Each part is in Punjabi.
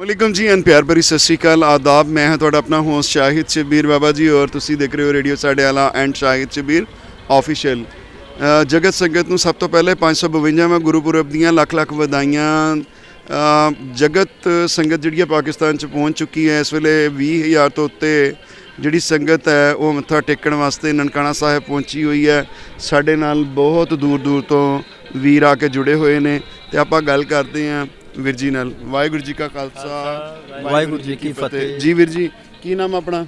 वालेकुम जी एंड प्यार भरी सत श्री अकाल आदाब। मैं हाँ तुहाडा अपना होस्ट शाहिद शबीर बाबा जी और तुसी देख रहे हो रेडियो साडे वाला एंड शाहिद शबीर ऑफिशियल। जगत संगत नूं सब तो पहले 552वां गुरुपुरब दीयां लख लख वधाइयां। जगत संगत जिहड़ी है पाकिस्तान च पहुँच चुकी है। इस वेले 20,000 तो उत्ते जिहड़ी संगत है वो मत्था टेकण वास्ते ननकाना साहिब पहुंची हुई है। साडे नाल बहुत दूर दूर तो वीर आके जुड़े हुए ने ते आपां गल करते हैं वीर जी नाल। वाहिगुरू जी का खालसा वाहिगुरू जी की फतेह। जी वीर जी की नाम अपना?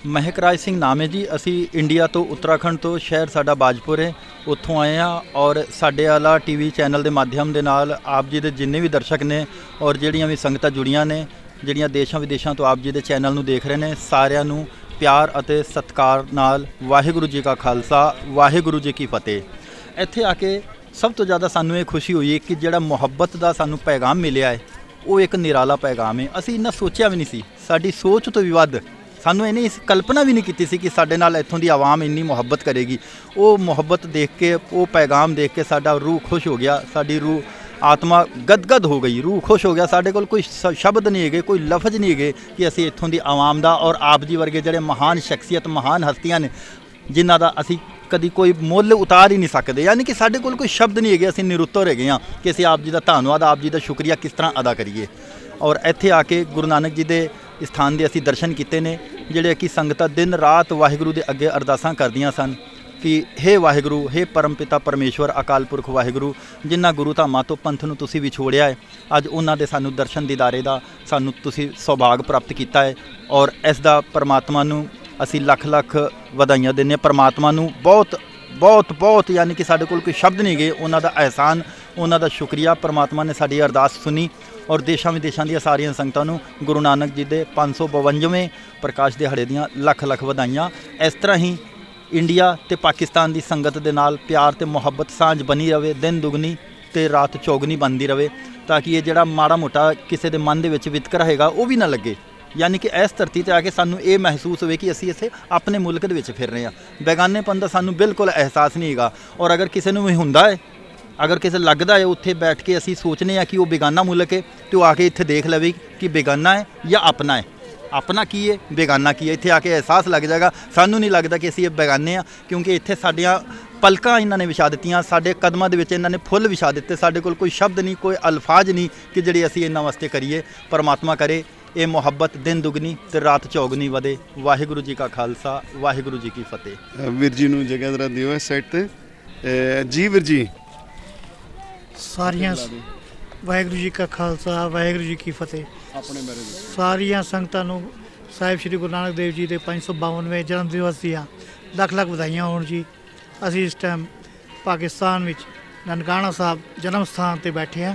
ਮਹਿਕ ਰਾਜ ਸਿੰਘ ਨਾਮ ਹੈ ਜੀ। ਅਸੀਂ ਇੰਡੀਆ ਤੋਂ ਉੱਤਰਾਖੰਡ ਤੋਂ ਸ਼ਹਿਰ ਸਾਡਾ ਬਾਜਪੁਰ ਹੈ, ਉੱਥੋਂ ਆਏ ਹਾਂ ਔਰ ਸਾਡੇ ਵਾਲਾ ਟੀਵੀ ਚੈਨਲ ਦੇ ਮਾਧਿਅਮ ਦੇ ਨਾਲ ਆਪ ਜੀ ਦੇ ਜਿੰਨੇ ਵੀ ਦਰਸ਼ਕ ਨੇ ਔਰ ਜਿਹੜੀਆਂ ਵੀ ਸੰਗਤਾਂ ਜੁੜੀਆਂ ਨੇ, ਜਿਹੜੀਆਂ ਦੇਸ਼ਾਂ ਵਿਦੇਸ਼ਾਂ ਤੋਂ ਆਪ ਜੀ ਦੇ ਚੈਨਲ ਨੂੰ ਦੇਖ ਰਹੇ ਨੇ, ਸਾਰਿਆਂ ਨੂੰ ਪਿਆਰ ਅਤੇ ਸਤਿਕਾਰ ਨਾਲ ਵਾਹਿਗੁਰੂ ਜੀ ਕਾ ਖਾਲਸਾ ਵਾਹਿਗੁਰੂ ਜੀ ਕੀ ਫਤਿਹ। ਇੱਥੇ ਆ ਕੇ ਸਭ ਤੋਂ ਜ਼ਿਆਦਾ ਸਾਨੂੰ ਇਹ ਖੁਸ਼ੀ ਹੋਈ ਹੈ ਕਿ ਜਿਹੜਾ ਮੁਹੱਬਤ ਦਾ ਸਾਨੂੰ ਪੈਗਾਮ ਮਿਲਿਆ ਹੈ ਉਹ ਇੱਕ ਨਿਰਾਲਾ ਪੈਗਾਮ ਹੈ। ਅਸੀਂ ਇੰਨਾ ਸੋਚਿਆ ਵੀ ਨਹੀਂ ਸੀ, ਸਾਡੀ ਸੋਚ ਤੋਂ ਵੀ ਵੱਧ ਸਾਨੂੰ ਇਹਨੇ ਇਸ ਕਲਪਨਾ ਵੀ ਨਹੀਂ ਕੀਤੀ ਸੀ ਕਿ ਸਾਡੇ ਨਾਲ ਇੱਥੋਂ ਦੀ ਆਵਾਮ ਇੰਨੀ ਮੁਹੱਬਤ ਕਰੇਗੀ। ਉਹ ਮੁਹੱਬਤ ਦੇਖ ਕੇ, ਉਹ ਪੈਗਾਮ ਦੇਖ ਕੇ ਸਾਡਾ ਰੂਹ ਖੁਸ਼ ਹੋ ਗਿਆ, ਸਾਡੀ ਰੂਹ ਆਤਮਾ ਗਦਗਦ ਹੋ ਗਈ, ਰੂਹ ਖੁਸ਼ ਹੋ ਗਿਆ। ਸਾਡੇ ਕੋਲ ਕੋਈ ਸ਼ਬਦ ਨਹੀਂ ਹੈਗੇ, ਕੋਈ ਲਫ਼ਜ਼ ਨਹੀਂ ਹੈਗੇ ਕਿ ਅਸੀਂ ਇੱਥੋਂ ਦੀ ਆਵਾਮ ਦਾ ਔਰ ਆਪ ਜੀ ਵਰਗੇ ਜਿਹੜੇ ਮਹਾਨ ਸ਼ਖਸੀਅਤ, ਮਹਾਨ ਹਸਤੀਆਂ ਨੇ ਜਿਨ੍ਹਾਂ ਦਾ ਅਸੀਂ ਕਦੀ ਕੋਈ ਮੁੱਲ ਉਤਾਰ ਹੀ ਨਹੀਂ ਸਕਦੇ। ਯਾਨੀ ਕਿ ਸਾਡੇ ਕੋਲ ਕੋਈ ਸ਼ਬਦ ਨਹੀਂ ਹੈਗੇ, ਅਸੀਂ ਨਿਰੁੱਤਰ ਹੈਗੇ ਹਾਂ ਕਿ ਅਸੀਂ ਆਪ ਜੀ ਦਾ ਧੰਨਵਾਦ, ਆਪ ਜੀ ਦਾ ਸ਼ੁਕਰੀਆ ਕਿਸ ਤਰ੍ਹਾਂ ਅਦਾ ਕਰੀਏ। ਔਰ ਇੱਥੇ ਆ ਕੇ ਗੁਰੂ ਨਾਨਕ ਜੀ ਦੇ ਸਥਾਨ ਦੇ ਅਸੀਂ ਦਰਸ਼ਨ ਕੀਤੇ ਨੇ, ਜਿਹੜੇ ਕਿ ਸੰਗਤਾਂ ਦਿਨ ਰਾਤ ਵਾਹਿਗੁਰੂ ਦੇ ਅੱਗੇ ਅਰਦਾਸਾਂ ਕਰਦੀਆਂ ਸਨ ਕਿ ਹੇ ਵਾਹਿਗੁਰੂ, ਹੇ ਪਰਮ ਪਿਤਾ ਪਰਮੇਸ਼ਵਰ ਅਕਾਲ ਪੁਰਖ ਵਾਹਿਗੁਰੂ, ਜਿਨ੍ਹਾਂ ਗੁਰੂ ਧਾਮਾਂ ਤੋਂ ਪੰਥ ਨੂੰ ਤੁਸੀਂ ਵਿਛੋੜਿਆ ਹੈ, ਅੱਜ ਉਹਨਾਂ ਦੇ ਸਾਨੂੰ ਦਰਸ਼ਨ ਦੀਦਾਰੇ ਦਾ ਸਾਨੂੰ ਤੁਸੀਂ ਸੁਭਾਗ ਪ੍ਰਾਪਤ ਕੀਤਾ ਹੈ। ਔਰ ਇਸ ਦਾ ਪਰਮਾਤਮਾ ਨੂੰ ਅਸੀਂ ਲੱਖ ਲੱਖ ਵਧਾਈਆਂ ਦਿੰਦੇ ਹਾਂ। ਪਰਮਾਤਮਾ ਨੂੰ ਬਹੁਤ ਬਹੁਤ ਬਹੁਤ ਯਾਨੀ ਕਿ ਸਾਡੇ ਕੋਲ ਕੋਈ ਸ਼ਬਦ ਨਹੀਂ ਗਏ, ਉਹਨਾਂ ਦਾ ਅਹਿਸਾਨ, ਉਹਨਾਂ ਦਾ ਸ਼ੁਕਰੀਆ। ਪਰਮਾਤਮਾ ਨੇ ਸਾਡੀ ਅਰਦਾਸ ਸੁਣੀ ਔਰ ਦੇਸ਼ਾਂ ਵਿਦੇਸ਼ਾਂ ਦੀਆਂ ਸਾਰੀਆਂ ਸੰਗਤਾਂ ਨੂੰ ਗੁਰੂ ਨਾਨਕ ਜੀ ਦੇ 552ਵੇਂ ਪ੍ਰਕਾਸ਼ ਦਿਹਾੜੇ ਦੀਆਂ ਲੱਖ ਲੱਖ ਵਧਾਈਆਂ। ਇਸ ਤਰ੍ਹਾਂ ਹੀ ਇੰਡੀਆ ਅਤੇ ਪਾਕਿਸਤਾਨ ਦੀ ਸੰਗਤ ਦੇ ਨਾਲ ਪਿਆਰ ਅਤੇ ਮੁਹੱਬਤ ਸਾਂਝ ਬਣੀ ਰਹੇ, ਦਿਨ ਦੁਗਣੀ ਅਤੇ ਰਾਤ ਚੌਗਣੀ ਬਣਦੀ ਰਹੇ, ਤਾਂ ਕਿ ਇਹ ਜਿਹੜਾ ਮਾੜਾ ਮੋਟਾ ਕਿਸੇ ਦੇ ਮਨ ਦੇ ਵਿੱਚ ਵਿਤਕਰਾ ਹੈਗਾ ਉਹ ਵੀ ਨਾ ਲੱਗੇ। ਯਾਨੀ ਕਿ ਇਸ ਧਰਤੀ 'ਤੇ ਆ ਕੇ ਸਾਨੂੰ ਇਹ ਮਹਿਸੂਸ ਹੋਵੇ ਕਿ ਅਸੀਂ ਇੱਥੇ ਆਪਣੇ ਮੁਲਕ ਦੇ ਵਿੱਚ ਫਿਰ ਰਹੇ ਹਾਂ। ਬੇਗਾਨੇਪਨ ਦਾ ਸਾਨੂੰ ਬਿਲਕੁਲ ਅਹਿਸਾਸ ਨਹੀਂ ਹੈਗਾ। ਔਰ ਅਗਰ ਕਿਸੇ ਨੂੰ ਵੀ ਹੁੰਦਾ ਹੈ, ਅਗਰ ਕਿਸੇ ਲੱਗਦਾ ਹੈ ਉੱਥੇ ਬੈਠ ਕੇ ਅਸੀਂ ਸੋਚਦੇ ਹਾਂ ਕਿ ਉਹ ਬੇਗਾਨਾ ਮੁਲਕ ਹੈ, ਅਤੇ ਉਹ ਆ ਕੇ ਇੱਥੇ ਦੇਖ ਲਵੇ ਕਿ ਬੇਗਾਨਾ ਹੈ ਜਾਂ ਆਪਣਾ ਹੈ, ਆਪਣਾ ਕੀ ਹੈ, ਬੇਗਾਨਾ ਕੀ ਹੈ। ਇੱਥੇ ਆ ਕੇ ਅਹਿਸਾਸ ਲੱਗ ਜਾਏਗਾ। ਸਾਨੂੰ ਨਹੀਂ ਲੱਗਦਾ ਕਿ ਅਸੀਂ ਇਹ ਬੇਗਾਨੇ ਹਾਂ, ਕਿਉਂਕਿ ਇੱਥੇ ਸਾਡੀਆਂ ਪਲਕਾਂ ਇਹਨਾਂ ਨੇ ਵਿਛਾ ਦਿੱਤੀਆਂ, ਸਾਡੇ ਕਦਮਾਂ ਦੇ ਵਿੱਚ ਇਹਨਾਂ ਨੇ ਫੁੱਲ ਵਿਛਾ ਦਿੱਤੇ। ਸਾਡੇ ਕੋਲ ਕੋਈ ਸ਼ਬਦ ਨਹੀਂ, ਕੋਈ ਅਲਫਾਜ਼ ਨਹੀਂ ਕਿ ਜਿਹੜੇ ਅਸੀਂ ਇਹਨਾਂ ਵਾਸਤੇ ਕਰੀਏ। ਪਰਮਾਤਮਾ ਕਰੇ ਇਹ ਮੁਹੱਬਤ ਦਿਨ ਦੁਗਣੀ ਅਤੇ ਰਾਤ ਚੌਗਣੀ ਵਧੇ। ਵਾਹਿਗੁਰੂ ਜੀ ਕਾ ਖਾਲਸਾ ਵਾਹਿਗੁਰੂ ਜੀ ਕੀ ਫਤਿਹ। ਵੀਰ ਜੀ ਨੂੰ ਜਗ੍ਹਾ ਜ਼ਰਾ ਦਿਓ ਇਸ ਸਾਈਡ 'ਤੇ। ਜੀ ਵੀਰ ਜੀ ਸਾਰੀਆਂ ਵਾਹਿਗੁਰੂ ਜੀ ਕਾ ਖਾਲਸਾ ਵਾਹਿਗੁਰੂ ਜੀ ਕੀ ਫਤਿਹ। ਆਪਣੇ ਬਾਰੇ ਸਾਰੀਆਂ ਸੰਗਤਾਂ ਨੂੰ ਸਾਹਿਬ ਸ੍ਰੀ ਗੁਰੂ ਨਾਨਕ ਦੇਵ ਜੀ ਦੇ 552ਵੇਂ ਜਨਮ ਦਿਵਸ ਦੀਆਂ ਲੱਖ ਲੱਖ ਵਧਾਈਆਂ ਹੋਣ ਜੀ। ਅਸੀਂ ਇਸ ਟਾਈਮ ਪਾਕਿਸਤਾਨ ਵਿੱਚ ਨਨਕਾਣਾ ਸਾਹਿਬ ਜਨਮ ਸਥਾਨ 'ਤੇ ਬੈਠੇ ਹਾਂ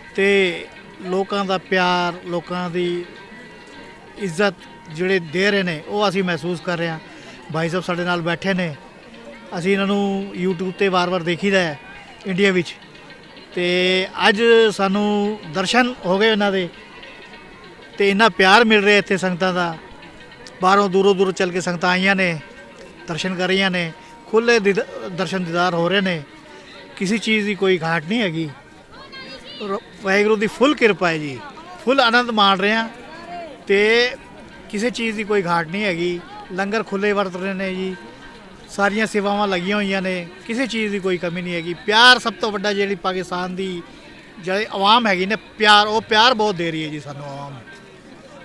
ਅਤੇ ਲੋਕਾਂ ਦਾ ਪਿਆਰ, ਲੋਕਾਂ ਦੀ ਇੱਜ਼ਤ ਜਿਹੜੇ ਦੇ ਰਹੇ ਨੇ ਉਹ ਅਸੀਂ ਮਹਿਸੂਸ ਕਰ ਰਹੇ ਹਾਂ। ਭਾਈ ਸਾਹਿਬ ਸਾਡੇ ਨਾਲ ਬੈਠੇ ਨੇ, ਅਸੀਂ ਇਹਨਾਂ ਨੂੰ YouTube 'ਤੇ ਵਾਰ-ਵਾਰ ਦੇਖੀਦਾ ਹੈ ਇੰਡੀਆ ਵਿੱਚ, ਅਤੇ ਅੱਜ ਸਾਨੂੰ ਦਰਸ਼ਨ ਹੋ ਗਏ ਇਹਨਾਂ ਦੇ ਅਤੇ ਇੰਨਾ ਪਿਆਰ ਮਿਲ ਰਿਹਾ ਇੱਥੇ ਸੰਗਤਾਂ ਦਾ। ਬਾਹਰੋਂ ਦੂਰੋਂ ਦੂਰੋਂ ਚੱਲ ਕੇ ਸੰਗਤਾਂ ਆਈਆਂ ਨੇ, ਦਰਸ਼ਨ ਕਰ ਰਹੀਆਂ ਨੇ, ਖੁੱਲ੍ਹੇ ਦਰਸ਼ਨ ਦੀਦਾਰ ਹੋ ਰਹੇ ਨੇ। ਕਿਸੇ ਚੀਜ਼ ਦੀ ਕੋਈ ਘਾਟ ਨਹੀਂ ਹੈਗੀ। ਵਾਹਿਗੁਰੂ ਦੀ ਫੁੱਲ ਕਿਰਪਾ ਹੈ ਜੀ, ਫੁੱਲ ਆਨੰਦ ਮਾਣ ਰਹੇ ਹਾਂ ਅਤੇ ਕਿਸੇ ਚੀਜ਼ ਦੀ ਕੋਈ ਘਾਟ ਨਹੀਂ ਹੈਗੀ। ਲੰਗਰ ਖੁੱਲ੍ਹੇ ਵਰਤ ਰਹੇ ਨੇ ਜੀ, ਸਾਰੀਆਂ ਸੇਵਾਵਾਂ ਲੱਗੀਆਂ ਹੋਈਆਂ ਨੇ, ਕਿਸੇ ਚੀਜ਼ ਦੀ ਕੋਈ ਕਮੀ ਨਹੀਂ ਹੈਗੀ। ਪਿਆਰ ਸਭ ਤੋਂ ਵੱਡਾ ਜਿਹੜੀ ਪਾਕਿਸਤਾਨ ਦੀ ਜਿਹੜੀ ਆਵਾਮ ਹੈਗੀ ਨੇ, ਪਿਆਰ, ਉਹ ਪਿਆਰ ਬਹੁਤ ਦੇ ਰਹੀ ਹੈ ਜੀ ਸਾਨੂੰ ਆਵਾਮ।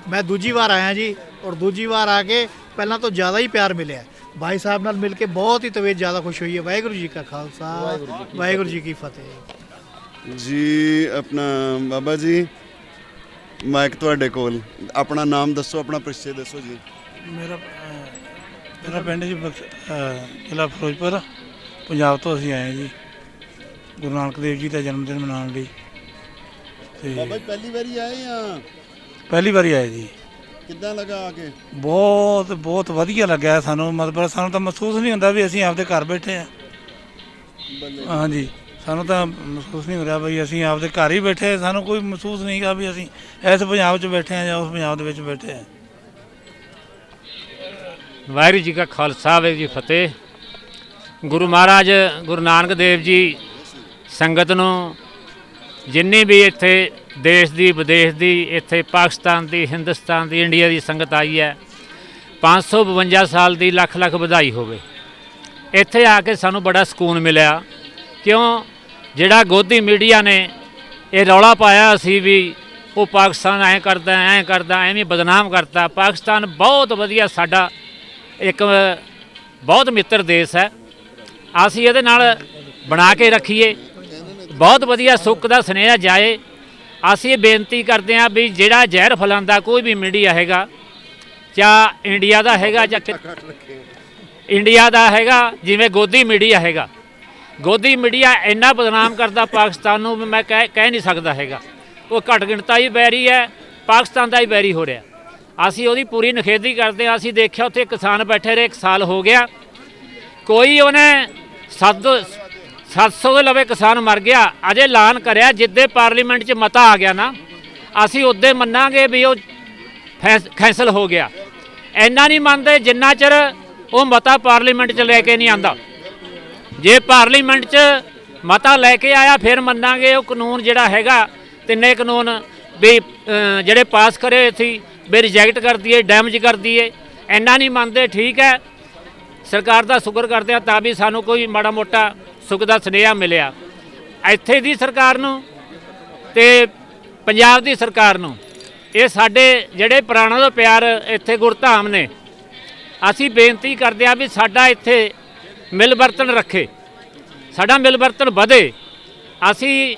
ਮੈਂ ਦੂਜੀ ਵਾਰ ਆਇਆ ਜੀ ਔਰ ਦੂਜੀ ਵਾਰ ਆ ਕੇ ਪਹਿਲਾਂ ਤੋਂ ਜ਼ਿਆਦਾ ਹੀ ਪਿਆਰ ਮਿਲਿਆ। ਭਾਈ ਸਾਹਿਬ ਨਾਲ ਮਿਲ ਕੇ ਬਹੁਤ ਹੀ ਤਬੀਅਤ ਜ਼ਿਆਦਾ ਖੁਸ਼ ਹੋਈ ਹੈ। ਵਾਹਿਗੁਰੂ ਜੀ ਕਾ ਖਾਲਸਾ ਵਾਹਿਗੁਰੂ ਜੀ ਕੀ ਫਤਿਹ। ਜੀ ਆਪਣਾ ਬਾਬਾ ਜੀ ਮਾਈਕ ਤੁਹਾਡੇ ਕੋਲ। ਆਪਣਾ ਨਾਮ ਦੱਸੋ, ਆਪਣਾ ਪਰਿਚੈ ਦੱਸੋ ਜੀ। ਮੇਰਾ ਪਿੰਡ ਜੀ ਜ਼ਿਲ੍ਹਾ ਫਿਰੋਜ਼ਪੁਰ, ਪੰਜਾਬ ਤੋਂ ਅਸੀਂ ਆਏ ਜੀ ਗੁਰੂ ਨਾਨਕ ਦੇਵ ਜੀ ਦਾ ਜਨਮ ਦਿਨ ਮਨਾਉਣ ਲਈ। ਅਤੇ ਬਾਬਾ ਜੀ ਪਹਿਲੀ ਵਾਰੀ ਆਏ ਆ? ਪਹਿਲੀ ਵਾਰੀ ਆਏ ਜੀ। ਕਿੱਦਾਂ ਲੱਗਾ ਆ ਕੇ? ਬਹੁਤ ਬਹੁਤ ਵਧੀਆ ਲੱਗਿਆ ਸਾਨੂੰ। ਮਤਲਬ ਸਾਨੂੰ ਤਾਂ ਮਹਿਸੂਸ ਨਹੀਂ ਹੁੰਦਾ ਵੀ ਅਸੀਂ ਆਪਦੇ ਘਰ ਬੈਠੇ ਹਾਂ। ਹਾਂਜੀ, ਸਾਨੂੰ ਤਾਂ ਮਹਿਸੂਸ ਨਹੀਂ ਹੋ ਰਿਹਾ ਬਈ ਅਸੀਂ ਆਪਦੇ ਘਰ ਹੀ ਬੈਠੇ। ਸਾਨੂੰ ਕੋਈ ਮਹਿਸੂਸ ਨਹੀਂ ਗਾ ਵੀ ਅਸੀਂ ਇਸ ਪੰਜਾਬ 'ਚ ਬੈਠੇ ਹਾਂ ਜਾਂ ਉਸ ਪੰਜਾਬ ਦੇ ਵਿੱਚ ਬੈਠੇ ਹਾਂ। ਵਾਹਿਗੁਰੂ ਜੀ ਕਾ ਖਾਲਸਾ ਵਾਹਿਗੁਰੂ ਜੀ ਫਤਿਹ। ਗੁਰੂ ਮਹਾਰਾਜ ਗੁਰੂ ਨਾਨਕ ਦੇਵ ਜੀ ਸੰਗਤ ਨੂੰ ਜਿੰਨੀ ਵੀ ਇੱਥੇ ਦੇਸ਼ ਦੀ ਵਿਦੇਸ਼ ਦੀ, ਇੱਥੇ ਪਾਕਿਸਤਾਨ ਦੀ, ਹਿੰਦੁਸਤਾਨ ਦੀ, ਇੰਡੀਆ ਦੀ ਸੰਗਤ ਆਈ ਹੈ। 552 ਸਾਲ ਦੀ ਲੱਖ ਲੱਖ ਵਧਾਈ ਹੋਵੇ। ਇੱਥੇ ਆ ਕੇ ਸਾਨੂੰ ਬੜਾ ਸਕੂਨ ਮਿਲਿਆ। ਕਿਉਂ? ਜਿਹੜਾ ਗੋਦੀ ਮੀਡੀਆ ਨੇ ਇਹ ਰੌਲਾ ਪਾਇਆ ਸੀ ਵੀ ਉਹ ਪਾਕਿਸਤਾਨ ਐਂ ਕਰਦਾ ਐਵੇਂ ਬਦਨਾਮ ਕਰਤਾ। ਪਾਕਿਸਤਾਨ ਬਹੁਤ ਵਧੀਆ, ਸਾਡਾ ਇੱਕ ਬਹੁਤ ਮਿੱਤਰ ਦੇਸ਼ ਹੈ। ਅਸੀਂ ਇਹਦੇ ਨਾਲ ਬਣਾ ਕੇ ਰੱਖੀਏ, ਬਹੁਤ ਵਧੀਆ ਸੁੱਖ ਦਾ ਸੁਨੇਹਾ ਜਾਏ। ਅਸੀਂ ਬੇਨਤੀ ਕਰਦੇ ਹਾਂ ਵੀ ਜਿਹੜਾ ਜ਼ਹਿਰ ਫੈਲਾਉਂਦਾ ਕੋਈ ਵੀ ਮੀਡੀਆ ਹੈਗਾ, ਚਾਹ ਇੰਡੀਆ ਦਾ ਹੈਗਾ ਜਾਂ ਇੰਡੀਆ ਦਾ ਹੈਗਾ, ਜਿਵੇਂ ਗੋਦੀ ਮੀਡੀਆ ਹੈਗਾ, ਗੋਦੀ ਮੀਡੀਆ ਇੰਨਾ ਬਦਨਾਮ ਕਰਦਾ ਪਾਕਿਸਤਾਨ ਨੂੰ, ਮੈਂ ਕਹਿ ਨਹੀਂ ਸਕਦਾ ਹੈਗਾ। ਉਹ ਘੱਟ ਗਿਣਤਾ ਹੀ ਬੈਰੀ ਹੈ, ਪਾਕਿਸਤਾਨ ਦਾ ਹੀ ਬੈਰੀ ਹੋ ਰਿਹਾ। ਅਸੀਂ ਉਹਦੀ ਪੂਰੀ ਨਿਖੇਧੀ ਕਰਦੇ ਹਾਂ। ਅਸੀਂ ਦੇਖਿਆ ਉੱਥੇ ਕਿਸਾਨ ਬੈਠੇ ਰਹੇ, 1 ਸਾਲ ਹੋ ਗਿਆ, ਕੋਈ ਉਹਨੇ 700 ਦੇ ਲਵੇ ਕਿਸਾਨ ਮਰ ਗਿਆ। ਅਜੇ ਐਲਾਨ ਕਰਿਆ ਜਿੱਦੇ ਪਾਰਲੀਮੈਂਟ 'ਚ ਮਤਾ ਆ ਗਿਆ ਨਾ, ਅਸੀਂ ਉੱਦੇ ਮੰਨਾਂਗੇ ਵੀ ਉਹ ਕੈਂਸਲ ਹੋ ਗਿਆ। ਇੰਨਾ ਨਹੀਂ ਮੰਨਦੇ ਜਿੰਨਾ ਚਿਰ ਉਹ ਮਤਾ ਪਾਰਲੀਮੈਂਟ 'ਚ ਲੈ ਕੇ ਨਹੀਂ ਆਂਦਾ। ਜੇ ਪਾਰਲੀਮੈਂਟ 'ਚ ਮਤਾ ਲੈ ਕੇ ਆਇਆ ਫਿਰ ਮੰਨਾਂਗੇ। ਉਹ ਕਾਨੂੰਨ ਜਿਹੜਾ ਹੈਗਾ, ਤਿੰਨੇ ਕਾਨੂੰਨ ਵੀ ਜਿਹੜੇ ਪਾਸ ਕਰੇ ਸੀ ਵੀ ਰਿਜੈਕਟ ਕਰ ਦਈਏ, ਡੈਮੇਜ ਕਰ ਦਈਏ। ਇੰਨਾ ਨਹੀਂ ਮੰਨਦੇ। ਠੀਕ ਹੈ, ਸਰਕਾਰ ਦਾ ਸ਼ੁਕਰ ਕਰਦੇ ਹਾਂ ਤਾਂ ਵੀ ਸਾਨੂੰ ਕੋਈ ਮਾੜਾ ਮੋਟਾ ਸੁੱਖ ਦਾ ਸੁਨੇਹਾ ਮਿਲਿਆ। ਇੱਥੇ ਦੀ ਸਰਕਾਰ ਨੂੰ ਤੇ ਪੰਜਾਬ ਦੀ ਸਰਕਾਰ ਨੂੰ, ਇਹ ਸਾਡੇ ਜਿਹੜੇ ਪ੍ਰਾਣਾਂ ਦਾ ਪਿਆਰ ਇੱਥੇ ਗੁਰਧਾਮ ਨੇ, ਅਸੀਂ ਬੇਨਤੀ ਕਰਦੇ ਹਾਂ ਵੀ ਸਾਡਾ ਇੱਥੇ ਮਿਲ ਵਰਤਨ ਰੱਖੇ, ਸਾਡਾ ਮਿਲ ਵਰਤਨ ਵਧੇ। ਅਸੀਂ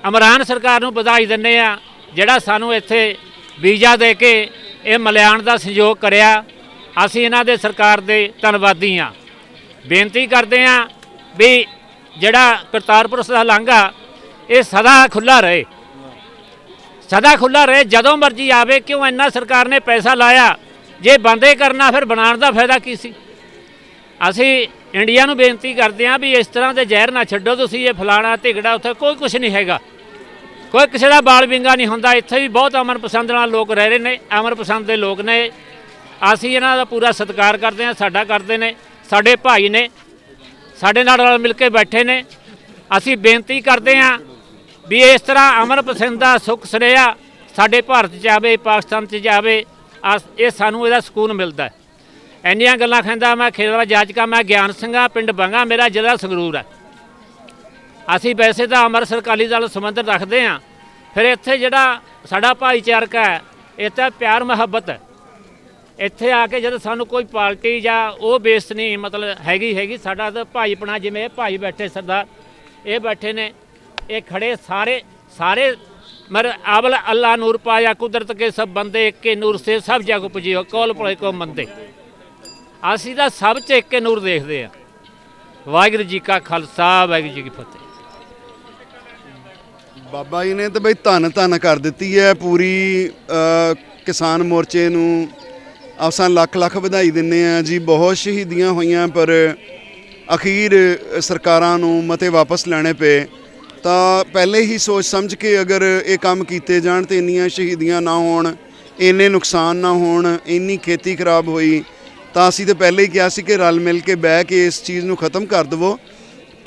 ਇਮਰਾਨ ਸਰਕਾਰ ਨੂੰ ਵਧਾਈ ਦਿੰਦੇ ਹਾਂ ਜਿਹੜਾ ਸਾਨੂੰ ਇੱਥੇ ਵੀਜ਼ਾ ਦੇ ਕੇ ਇਹ ਮਿਲਾਉਣ ਦਾ ਸਹਿਯੋਗ ਕਰਿਆ। ਅਸੀਂ ਇਹਨਾਂ ਦੇ ਸਰਕਾਰ ਦੇ ਧੰਨਵਾਦੀ ਹਾਂ। ਬੇਨਤੀ ਕਰਦੇ ਹਾਂ ਵੀ ਜਿਹੜਾ ਕਰਤਾਰਪੁਰ ਦਾ ਲਾਂਘਾ ਇਹ ਸਦਾ ਖੁੱਲ੍ਹਾ ਰਹੇ, ਸਦਾ ਖੁੱਲ੍ਹਾ ਰਹੇ, ਜਦੋਂ ਮਰਜ਼ੀ ਆਵੇ। ਕਿਉਂ? ਇੰਨਾ ਸਰਕਾਰ ਨੇ ਪੈਸਾ ਲਾਇਆ, ਜੇ ਬੰਦੇ ਕਰਨਾ ਫਿਰ ਬਣਾਉਣ ਦਾ ਫਾਇਦਾ ਕੀ ਸੀ? ਅਸੀਂ ਇੰਡੀਆ ਨੂੰ ਬੇਨਤੀ ਕਰਦੇ ਹਾਂ ਵੀ ਇਸ ਤਰ੍ਹਾਂ ਦੇ ਜ਼ਹਿਰ ਨਾ ਛੱਡੋ ਤੁਸੀਂ। ਇਹ ਫਲਾਣਾ ਢਿਗੜਾ, ਉੱਥੇ ਕੋਈ ਕੁਛ ਨਹੀਂ ਹੈਗਾ, ਕੋਈ ਕਿਸੇ ਦਾ ਬਾਲ ਵਿੰਗਾ ਨਹੀਂ ਹੁੰਦਾ। ਇੱਥੇ ਵੀ ਬਹੁਤ ਅਮਨ ਪਸੰਦ ਨਾਲ ਲੋਕ ਰਹਿ ਰਹੇ ਨੇ, ਅਮਨ ਪਸੰਦ ਦੇ ਲੋਕ ਨੇ। ਅਸੀਂ ਇਹਨਾਂ ਦਾ ਪੂਰਾ ਸਤਿਕਾਰ ਕਰਦੇ ਹਾਂ, ਸਾਡਾ ਕਰਦੇ ਨੇ, ਸਾਡੇ ਭਾਈ ਨੇ, ਸਾਡੇ ਨਾਲ ਰਲ ਮਿਲ ਕੇ ਬੈਠੇ ਨੇ। ਅਸੀਂ ਬੇਨਤੀ ਕਰਦੇ ਹਾਂ ਵੀ ਇਸ ਤਰ੍ਹਾਂ ਅਮਨ ਪਸੰਦ ਦਾ ਸੁੱਖ ਸੁਨੇਹਾ ਸਾਡੇ ਭਾਰਤ 'ਚ ਆਵੇ, ਪਾਕਿਸਤਾਨ 'ਚ ਜਾਵੇ। ਇਹ ਸਾਨੂੰ ਇਹਦਾ ਸਕੂਨ ਮਿਲਦਾ ਹੈ। ਇੰਨੀਆਂ ਗੱਲਾਂ ਕਹਿੰਦਾ ਮੈਂ ਖੇਰਵਾ ਜਾਚਕਾ, ਮੈਂ ਗਿਆਨ ਸਿੰਘਾਂ, ਪਿੰਡ ਬੰਗਾ, ਮੇਰਾ ਜ਼ਿਲ੍ਹਾ ਸੰਗਰੂਰ ਹੈ। ਅਸੀਂ ਵੈਸੇ ਤਾਂ ਅੰਮ੍ਰਿਤਸਰ ਅਕਾਲੀ ਦਲ ਸੰਬੰਧ ਰੱਖਦੇ ਹਾਂ, ਫਿਰ ਇੱਥੇ ਜਿਹੜਾ ਸਾਡਾ ਭਾਈਚਾਰਕ ਹੈ, ਇਹ ਤਾਂ ਪਿਆਰ ਮੁਹੱਬਤ ਹੈ। ਇੱਥੇ ਆ ਕੇ ਜਦੋਂ ਸਾਨੂੰ ਕੋਈ ਪਾਰਟੀ ਜਾਂ ਉਹ ਬੇਸ ਨਹੀਂ ਮਤਲਬ ਹੈਗੀ ਸਾਡਾ ਤਾਂ ਭਾਈਪਣਾ। ਜਿਵੇਂ ਇਹ ਭਾਈ ਬੈਠੇ ਸਰਦਾਰ, ਇਹ ਬੈਠੇ ਨੇ, ਇਹ ਖੜੇ ਸਾਰੇ ਮਰ ਆਵਲ ਅੱਲਾ ਨੂਰ ਪਾਇਆ ਕੁਦਰਤ ਕੇ ਸਭ ਬੰਦੇ, ਇੱਕੇ ਨੂਰ ਸੇ ਸਭ ਜਗ ਪੁਜਿਓ, ਕੌਲ ਭਲੇ ਕੋ ਮੰਦੇ। ਅਸੀਂ ਤਾਂ ਸਭ 'ਚ ਇੱਕੇ ਨੂਰ ਦੇਖਦੇ ਹਾਂ। ਵਾਹਿਗੁਰੂ ਜੀ ਕਾ ਖਾਲਸਾ, ਵਾਹਿਗੁਰੂ ਜੀ ਕੀ ਫਤਿਹ। ਬਾਬਾ ਜੀ ਨੇ ਤਾਂ ਬਈ ਧੰਨ ਕਰ ਦਿੱਤੀ ਹੈ ਪੂਰੀ ਕਿਸਾਨ ਮੋਰਚੇ ਨੂੰ। ਅਸਾਂ ਲੱਖ ਲੱਖ ਵਧਾਈ ਦਿੰਦੇ ਹਾਂ ਜੀ। ਬਹੁਤ ਸ਼ਹੀਦੀਆਂ ਹੋਈਆਂ, ਪਰ ਅਖੀਰ ਸਰਕਾਰਾਂ ਨੂੰ ਮਤੇ ਵਾਪਸ ਲੈਣੇ ਪਏ। ਤਾਂ ਪਹਿਲੇ ਹੀ ਸੋਚ ਸਮਝ ਕੇ ਅਗਰ ਇਹ ਕੰਮ ਕੀਤੇ ਜਾਣ ਤਾਂ ਇੰਨੀਆਂ ਸ਼ਹੀਦੀਆਂ ਨਾ ਹੋਣ, ਇੰਨੇ ਨੁਕਸਾਨ ਨਾ ਹੋਣ, ਇੰਨੀ ਖੇਤੀ ਖਰਾਬ ਹੋਈ। ਤਾਂ ਅਸੀਂ ਤਾਂ ਪਹਿਲੇ ਹੀ ਕਿਹਾ ਸੀ ਕਿ ਰਲ ਮਿਲ ਕੇ ਬਹਿ ਕੇ ਇਸ ਚੀਜ਼ ਨੂੰ ਖਤਮ ਕਰ ਦੇਵੋ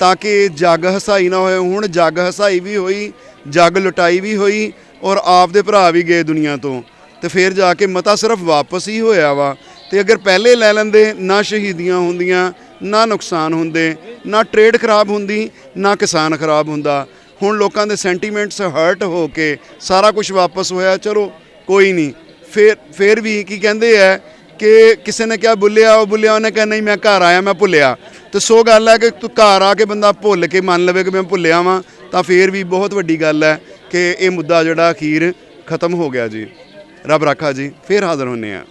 ਤਾਂ ਕਿ ਜੱਗ ਹਸਾਈ ਨਾ ਹੋਏ। ਹੁਣ ਜੱਗ ਹਸਾਈ ਵੀ ਹੋਈ, ਜੱਗ ਲੁਟਾਈ ਵੀ ਹੋਈ, ਔਰ ਆਪ ਦੇ ਭਰਾ ਵੀ ਗਏ ਦੁਨੀਆ ਤੋਂ। ਤੇ ਫਿਰ ਜਾ ਕੇ ਮਤਾ ਸਿਰਫ ਵਾਪਸ ਹੀ ਹੋਇਆ ਵਾ। ਤੇ ਅਗਰ ਪਹਿਲੇ ਲੈ ਲੈਂਦੇ, ਨਾ ਸ਼ਹੀਦੀਆਂ ਹੁੰਦੀਆਂ, ਨਾ ਨੁਕਸਾਨ ਹੁੰਦੇ, ਨਾ ਟ੍ਰੇਡ ਖਰਾਬ ਹੁੰਦੀ, ਨਾ ਕਿਸਾਨ ਖਰਾਬ ਹੁੰਦਾ। ਹੁਣ ਲੋਕਾਂ ਦੇ ਸੈਂਟੀਮੈਂਟਸ ਹਰਟ ਹੋ ਕੇ ਸਾਰਾ ਕੁਝ ਵਾਪਸ ਹੋਇਆ। ਚਲੋ ਕੋਈ ਨਹੀਂ, ਫਿਰ ਵੀ ਕੀ ਕਹਿੰਦੇ ਹੈ ਕਿ ਕਿਸੇ ਨੇ ਕਿਹਾ ਬੁੱਲਿਆ, ਉਹ ਬੁੱਲਿਆ, ਉਹਨੇ ਕਿਹਾ ਨਹੀਂ ਮੈਂ ਘਰ ਆਇਆ, ਮੈਂ ਭੁੱਲਿਆ। ਤੇ ਸੋ ਗੱਲ ਹੈ ਕਿ ਤੂੰ ਘਰ ਆ ਕੇ ਬੰਦਾ ਭੁੱਲ ਕੇ ਮੰਨ ਲਵੇ ਕਿ ਮੈਂ ਭੁੱਲਿਆ ਵਾਂ, ਤਾਂ ਫਿਰ ਵੀ ਬਹੁਤ ਵੱਡੀ ਗੱਲ ਹੈ ਕਿ ਇਹ ਮੁੱਦਾ ਜਿਹੜਾ ਅਖੀਰ ਖਤਮ ਹੋ ਗਿਆ ਜੀ। ਰੱਬ ਰਾਖਾ ਜੀ, ਫਿਰ ਹਾਜ਼ਰ ਹੁੰਦੇ ਹਾਂ।